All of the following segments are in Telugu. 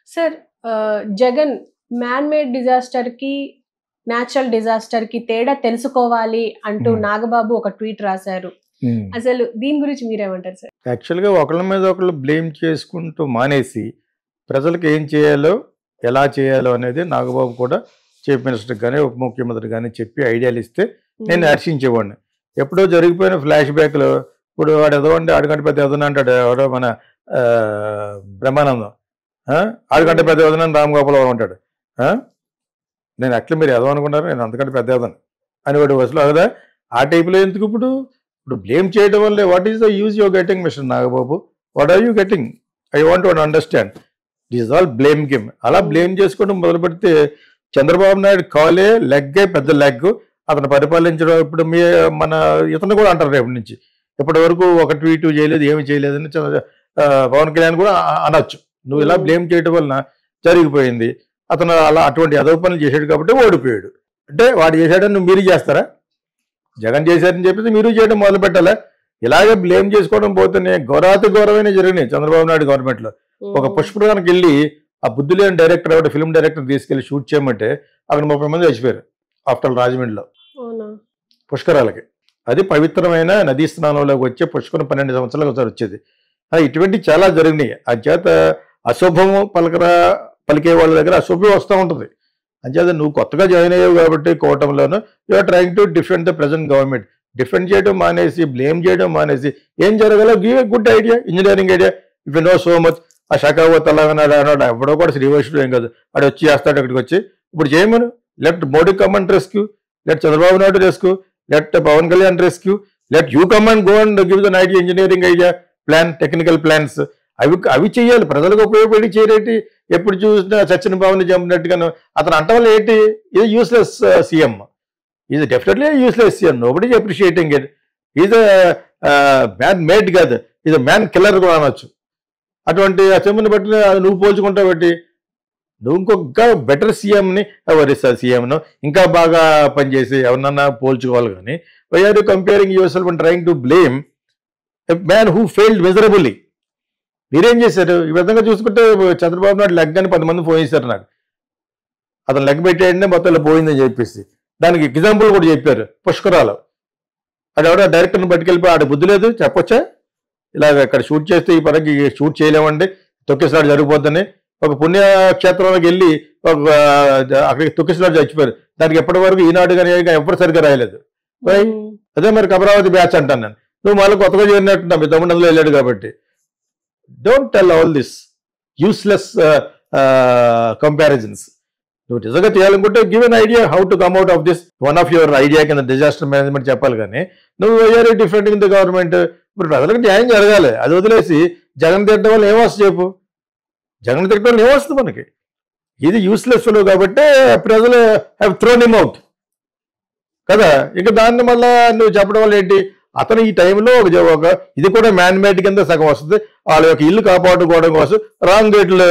Sir Jagan man made disaster కి న్యాచురల్ డిజాస్టర్ కి తేడా తెలుసుకోవాలి అంటూ నాగబాబు ఒక ట్వీట్ రాశారు. అసలు దీని గురించి మీరేమంటారు సార్? యాక్చువల్గా ఒకళ్ళ మీద ఒకళ్ళు బ్లేమ్ చేసుకుంటూ మానేసి ప్రజలకు ఏం చేయాలో ఎలా చేయాలో అనేది నాగబాబు కూడా చీఫ్ మినిస్టర్ కానీ ఉప ముఖ్యమంత్రి కానీ చెప్పి ఐడియాలు ఇస్తే నేను హర్షించేవాడిని. ఎప్పుడో జరిగిపోయిన ఫ్లాష్ బ్యాక్లో ఇప్పుడు వాడు ఏదో అంటే ఆడికంటే పెద్ద ఏదైనా అంటాడు, ఎవరో మన బ్రహ్మానందం, ఆడికంటే పెద్ద ఏదైనా రామ్ గోపాల్ అంటాడు. నేను యాక్చువల్లీ మీరు ఏదో అనుకుంటారు, నేను అంతకంటే పెద్ద ఏదైనా అని వాడు వసలు కదా. ఆ టైప్లో ఎందుకు ఇప్పుడు బ్లేమ్ చేయడం వల్లే what is the use your getting mister Nagababu? What are you getting? I want to understand. This is all blame game. అలా బ్లేమ్ చేసుకోవడం మొదలు పెడితే చంద్రబాబు నాయుడు కాలే లెగ్గే పెద్ద లెగ్. అతను పరిపాలించడం ఇప్పుడు మన ఇతను కూడా అంటారు రేపటి నుంచి, ఇప్పటి వరకు ఒక ట్వీట్ చేయలేదు, ఏమి చేయలేదని పవన్ కళ్యాణ్ కూడా అనొచ్చు. నువ్వు ఇలా బ్లేమ్ చేయడం వలన జరిగిపోయింది. అతను అలా అటువంటి అదవ పనులు చేశాడు కాబట్టి ఓడిపోయాడు. అంటే వాడు చేశాడని నువ్వు మీరు చేస్తారా? జగన్ చేశారని చెప్పేసి మీరు చేయడం మొదలు పెట్టాలా? ఇలాగే బ్లేమ్ చేసుకోవడం పోతేనే ఘోరాతి జరిగినాయి చంద్రబాబు నాయుడు గవర్నమెంట్లో. ఒక పుష్పరానికి వెళ్ళి ఆ బుద్ధి లేని డైరెక్టర్ ఒకటి ఫిల్మ్ డైరెక్టర్ తీసుకెళ్లి షూట్ చేయమంటే అక్కడ 30 మంది చచ్చిపోయారు ఆఫ్టర్ రాజమండ్రిలో పుష్కరాలకి. అది పవిత్రమైన నదీ స్నానంలోకి వచ్చే పుష్కరం 12 సంవత్సరాలకు ఒకసారి వచ్చేది. ఇటువంటి చాలా జరిగినాయి. ఆ చేత అశుభము పలికే వాళ్ళ దగ్గర అశుభం వస్తూ ఉంటుంది. అంచేత నువ్వు కొత్తగా జాయిన్ అయ్యావు కాబట్టి కూటమిలోను you're trying to defend the present government. Defend చేయడం మానేసి బ్లేమ్ చేయడం మానేసి ఏం జరగాలో give a good idea, engineering idea. If you know so much. ఆ షకావత్ అలాగన్నాడు అన్నాడు, ఎవడో కూడా శ్రీవైష్ణుడు ఏం కాదు, వాడు వచ్చి చేస్తాడు అక్కడికి వచ్చి. ఇప్పుడు చేయమను. Let Modi come and rescue, let Chandrababu Naidu rescue, let Pawan Kalyan rescue, let you come and go and give then idea, engineering idea, plan, technical plans. అవి చేయాలి, ప్రజలకు ఉపయోగపడి చేయరేటి. ఎప్పుడు చూసినా సచిన్ బాబుని చంపినట్టుగాను అతను అంట వల్ల ఏంటి? ఇది useless CM. Is definitely useless CM. Nobody is appreciating it. Is man made కాదు, ఈజ్ మ్యాన్ కిల్లర్ కూడా అనొచ్చు. అటువంటి ఆ చెంబుని బట్టి నువ్వు పోల్చుకుంటావు బట్టి నువ్వు ఇంకొక బెటర్ సీఎంని ఎవరిస్తారు? సీఎంను ఇంకా బాగా పనిచేసి ఎవరినన్నా పోల్చుకోవాలి. కానీ why are you comparing yourself and trying to blame a man who failed miserably? మీరేం చేశారు? ఈ విధంగా చూసుకుంటే చంద్రబాబు నాయుడు లెగ్ అని 10 మంది ఫోన్ చేశారు నాకు. అతను లెగ్ పెట్టేయండి మొత్తం ఇలా పోయిందని చెప్పేసి దానికి ఎగ్జాంపుల్ కూడా చెప్పారు. పుష్కరాలు అది ఎవడో డైరెక్టర్ని పట్టుకెళ్ళిపోయి ఆడ బుద్ధి లేదు చెప్పొచ్చా? ఇలాగ ఇక్కడ షూట్ చేస్తే ఈ పనికి షూట్ చేయలేమండి, తొక్కిసలాట జరిగిపోద్దని. ఒక పుణ్యక్షేత్రంలోకి వెళ్ళి అక్కడికి తొక్కిసలాట చచ్చిపోయారు. దానికి ఎప్పటి వరకు ఈనాడు కానీ ఎప్పుడు సరిగ్గా రాయలేదు. అదే మరి అమరావతి బ్యాచ్ అంటాను నేను. నువ్వు మళ్ళీ కొత్తగా చేరినట్టున్నా, మీ తమ్ముడు అందులో వెళ్ళాడు కాబట్టి. Don't tell all this useless comparisons. నువ్వు నిజంగా చేయాలనుకుంటే give an idea how to come out of this. One of your idea కింద డిజాస్టర్ మేనేజ్మెంట్ చెప్పాలి. కానీ నువ్వు are different in the government. ఇప్పుడు ప్రజలకు న్యాయం జరగాలి. అది వదిలేసి జగన్ తిట్టడం వల్ల ఏమొస్తుంది చెప్పు? జగన్ తిట్టడం వల్ల ఏమొస్తుంది మనకి? ఇది యూస్లెస్ ఫెలో కాబట్టి ప్రజలు హ్యావ్ థ్రోన్ హిమ్ అవుట్ కదా. ఇక దాన్ని మళ్ళా నువ్వు చెప్పడం వల్ల ఏంటి? అతను ఈ టైంలో ఒక ఇది కూడా మ్యాన్ మేడ్ కింద సగం వస్తుంది. వాళ్ళ యొక్క ఇల్లు కాపాడుకోవడం కోసం రాంగ్ గేట్లు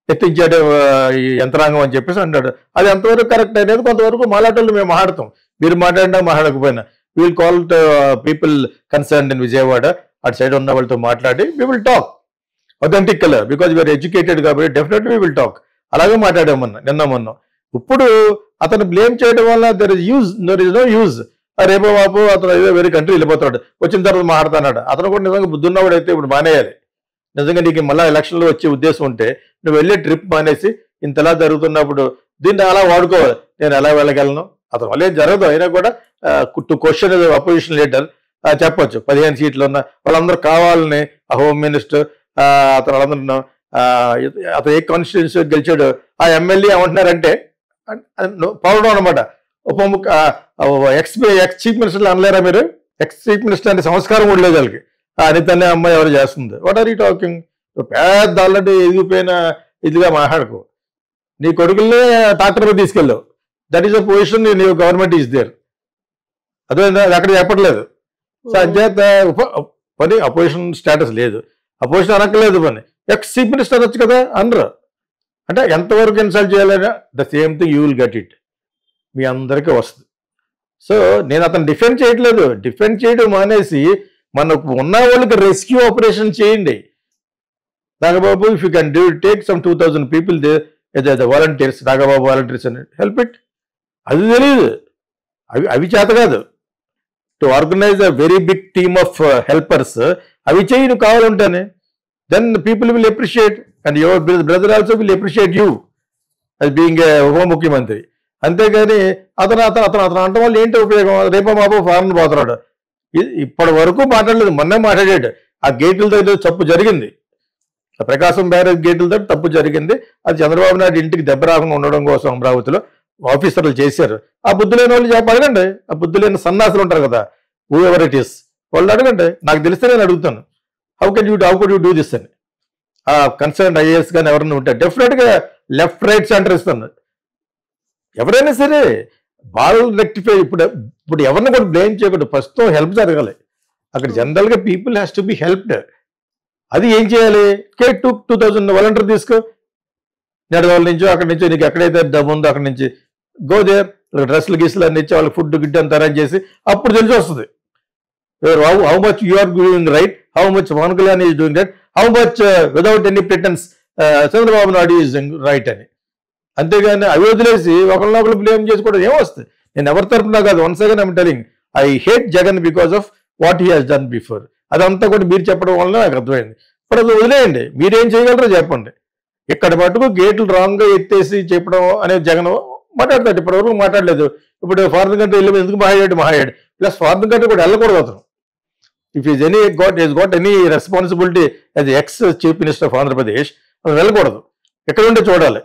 ఎత్తించాడు ఈ యంత్రాంగం అని చెప్పేసి అంటాడు. అది ఎంతవరకు కరెక్ట్ అనేది కొంతవరకు మాట్లాడటం మేము మాట్లాడతాం. మీరు మాట్లాడినా మాట్లాడకపోయినా will call people concern in Vijayawada అటు సైడ్ ఉన్న వాళ్ళతో మాట్లాడి we will talk authentic colour because we're educated కాబట్టి డెఫినెట్లీ వి విల్ టాక్. అలాగే మాట్లాడామన్నా నిన్న. ఇప్పుడు అతను బ్లేమ్ చేయడం వల్ల దెర్ ఇస్ నో యూజ్. రేపో వాపు అతను ఏదో వేరే కంట్రీ వెళ్ళిపోతాడు, వచ్చిన తర్వాత మాట్లాడుతున్నాడు. అతను కూడా నిజంగా బుద్ధున్నవాడు అయితే ఇప్పుడు మానేయాలి. నిజంగా నీకు మళ్ళీ ఎలక్షన్లో వచ్చే ఉద్దేశం ఉంటే నువ్వు వెళ్ళే ట్రిప్ మానేసి ఇంతలా జరుగుతున్నప్పుడు దీన్ని అలా వాడుకోవాలి. నేను ఎలా వెళ్ళగలను? అతను వల్ల ఏం జరగదు. అయినా కూడా టు క్వశ్చన్ అపోజిషన్ లీడర్ చెప్పొచ్చు. 15 సీట్లు ఉన్న వాళ్ళందరూ కావాలని ఆ హోమ్ మినిస్టర్ అతను వాళ్ళందరూ అతను ఏ కాన్స్టిట్యూన్సీ గెలిచాడు ఆ ఎమ్మెల్యే ఏమంటున్నారంటే పవడం అనమాట. ఎక్స్ చీఫ్ మినిస్టర్లు అనలేరా మీరు? ఎక్స్ చీఫ్ మినిస్టర్ అంటే సంస్కారం కూడా లేదు వాళ్ళకి. అనితనే అమ్మాయి ఎవరు చేస్తుంది. What are you talking? పెద్ద ఆల్రెడీ ఎదిగిపోయిన ఇదిగా మాట్లాడుకో. నీ కొడుకుల్ని ట్రాక్టర్ మీద తీసుకెళ్ళావు. దట్ ఈస్ అ పొజిషన్ నీ గవర్నమెంట్ ఈజ్ దేర్. అదే అక్కడ చెప్పట్లేదు. సో అంచేత పని అపోజిషన్ స్టేటస్ లేదు. అపోజిషన్ అనక్కలేదు పని. ఎక్స్ చీఫ్ మినిస్టర్ అనొచ్చు కదా అనరు. అంటే ఎంతవరకు ఇన్సల్ట్ చేయాలని the same thing you will get it. మీ అందరికీ వస్తుంది. సో నేను అతను డిఫెండ్ చేయట్లేదు. డిఫెండ్ చేయడం మానేసి మనకు ఉన్న వాళ్ళకి రెస్క్యూ ఆపరేషన్ చేయండి. Nagababu, if you can do it, take some 2,000 people there, the volunteers, Nagababu volunteers, and help it. అది తెలియదు, అవి చేత కాదు. To organise a very big team of helpers, అవి చేయి నువ్వు కావాలంటేనే. Then people will appreciate and your brother also will appreciate you అది బీయింగ్ ఏ ఉప ముఖ్యమంత్రి. అంతేగాని అతను అంట వాళ్ళు ఏంటి ఉపయోగం? రేపో మాపో ఫారెన్ పోతున్నాడు. ఇప్పటి వరకు మాట్లాడలేదు, మొన్నే మాట్లాడాడు. ఆ గేట్ల దగ్గర తప్పు జరిగింది, ప్రకాశం బ్యారేజ్ గేట్ల దగ్గర తప్పు జరిగింది. అది చంద్రబాబు నాయుడు ఇంటికి దెబ్బ రాకుండా ఉండడం కోసం అమరావతిలో ఆఫీసర్లు చేశారు. ఆ బుద్ధి లేని వాళ్ళు అడగండి, ఆ బుద్ధి లేని సన్నాసులు ఉంటారు కదా, హూ ఎవర్ ఇట్ ఈస్, వాళ్ళు అడగండి. నాకు తెలిస్తే నేను అడుగుతాను, how could you do this అని. ఆ కన్సర్న్ ఐఏఎస్ కానీ ఎవరైనా ఉంటే డెఫినెట్గా లెఫ్ట్ రైట్ సెంటర్ ఇస్తాను. ఎవరైనా సరే వాళ్ళు రెక్టిఫై. ఇప్పుడు ఎవరిని కూడా బ్లేమ్ చేయకూడదు, ప్రస్తుతం హెల్ప్ జరగాలి అక్కడ. జనరల్గా people has to be helped. అది ఏం చేయాలి? 2,000 వాలంటీర్ తీసుకో, నెడదోళ్ళ నుంచో అక్కడి నుంచో నీకు ఎక్కడైతే డబ్బు ఉందో అక్కడి నుంచి గో దేర్, డ్రెస్సులు గీసులు అన్ని ఇచ్చి వాళ్ళకి ఫుడ్ గిడ్డ అంత అరేంజ్ చేసి అప్పుడు తెలిసి వస్తుంది how much you are doing right, how much Pawan Kalyan is doing right, how much without any pretence Chandrababu Naidu is right అని. అంతేగాని అవి వదిలేసి ఒకరినొకరు బ్లేమ్ చేసుకోవడం ఏమొస్తుంది? నేను ఎవరి తరపున కాదు, once again I'm telling, I hate Jagan because of what he has done before. అదంతా కూడా మీరు చెప్పడం వల్ల నాకు అర్థమైంది. ఇప్పుడు అది వదిలేయండి, మీరేం చేయగలరో చెప్పండి. ఇక్కడ మటుకు గేట్లు రాంగ్గా ఎత్తేసి చెప్పడం అనేది జగన్ మాట్లాడతాడు. ఇప్పటివరకు మాట్లాడలేదు. ఇప్పుడు ఫారిన్ కంట్రీ వెళ్ళి ఎందుకు మహాయాడు ప్లస్ ఫారిన్ కంట్రీ కూడా వెళ్ళకూడదు అతను. If is got any responsibility as ex chief minister of Andhra Pradesh, అది వెళ్ళకూడదు, ఎక్కడ ఉంటే చూడాలి.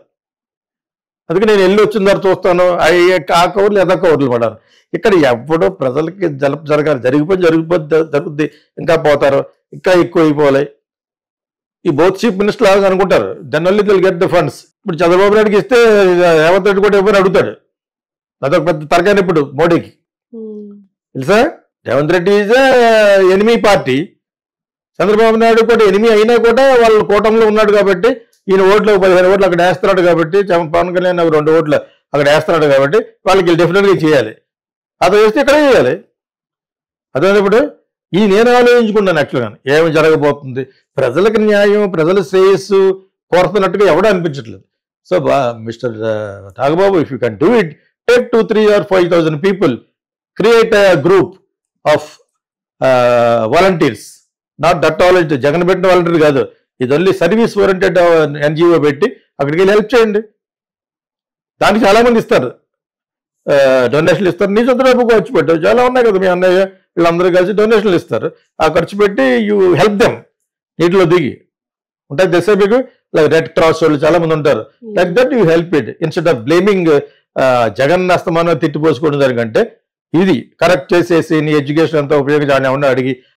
అందుకే నేను వెళ్ళి వచ్చిన తర్వాత చూస్తాను, ఆ కవర్లు ఎదా కవర్లు పడాలి. ఇక్కడ ఎప్పుడో ప్రజలకి జరగాలి, జరుగుద్ది, ఇంకా పోతారు, ఇంకా ఎక్కువ అయిపోవాలి. ఈ బోత్ చీఫ్ మినిస్టర్ లాగా అనుకుంటారు, then only they'll get the funds. ఇప్పుడు చంద్రబాబు నాయుడుకి ఇస్తే రేవంత్ రెడ్డి కూడా ఎవరు అడుగుతాడు. అదొక పెద్ద తరగాని ఇప్పుడు మోడీకి తెలుసా. Revanth Reddy is enemy party, Chandrababu Naidu కూడా ఎనిమీ అయినా కూడా వాళ్ళు కూటమిలో ఉన్నాడు కాబట్టి ఈయన ఓట్లు 15 ఓట్లు అక్కడ వేస్తున్నాడు కాబట్టి, పవన్ కళ్యాణ్ 2 ఓట్లు అక్కడ వేస్తున్నాడు కాబట్టి వాళ్ళకి డెఫినెట్గా చేయాలి. అతను చేస్తే ఇక్కడే చేయాలి. అదే ఇప్పుడు ఈ నేను ఆలోచించుకున్నాను యాక్చువల్గా ఏమి జరగబోతుంది, ప్రజలకు న్యాయం, ప్రజల శ్రేయస్సు కోరుతున్నట్టుగా ఎవడో అనిపించట్లేదు. So mister Nagababu, if you can do it, take 2, 3 or 5,000 people, create a group of volunteers, not that all. Jagan పెట్టిన వాలంటీర్ కాదు, ఇది ఓన్లీ సర్వీస్ ఓరియంటెడ్ ఎన్జిఓ పెట్టి అక్కడికి వెళ్ళి హెల్ప్ చేయండి. దానికి చాలామంది ఇస్తారు, డొనేషన్లు ఇస్తారు. నీ సొంత డబ్బు ఖర్చు పెట్టారు, చాలా ఉన్నాయి కదా, మీ అన్నయ్య వీళ్ళందరూ కలిసి డొనేషన్లు ఇస్తారు. ఆ ఖర్చు పెట్టి యూ హెల్ప్ దెమ్, నీటిలో దిగి ఉంటాయి తెలుసా మీకు, లైక్ రెడ్ క్రాస్ వాళ్ళు చాలా మంది ఉంటారు. Like that you help it instead of blaming Jagan అస్తమానం తిట్టిపోసుకోవడం దానికంటే ఇది కరెక్ట్ చేసేసి నీ ఎడ్యుకేషన్ అంతా ఉపయోగించాలని ఏమన్నా అడిగి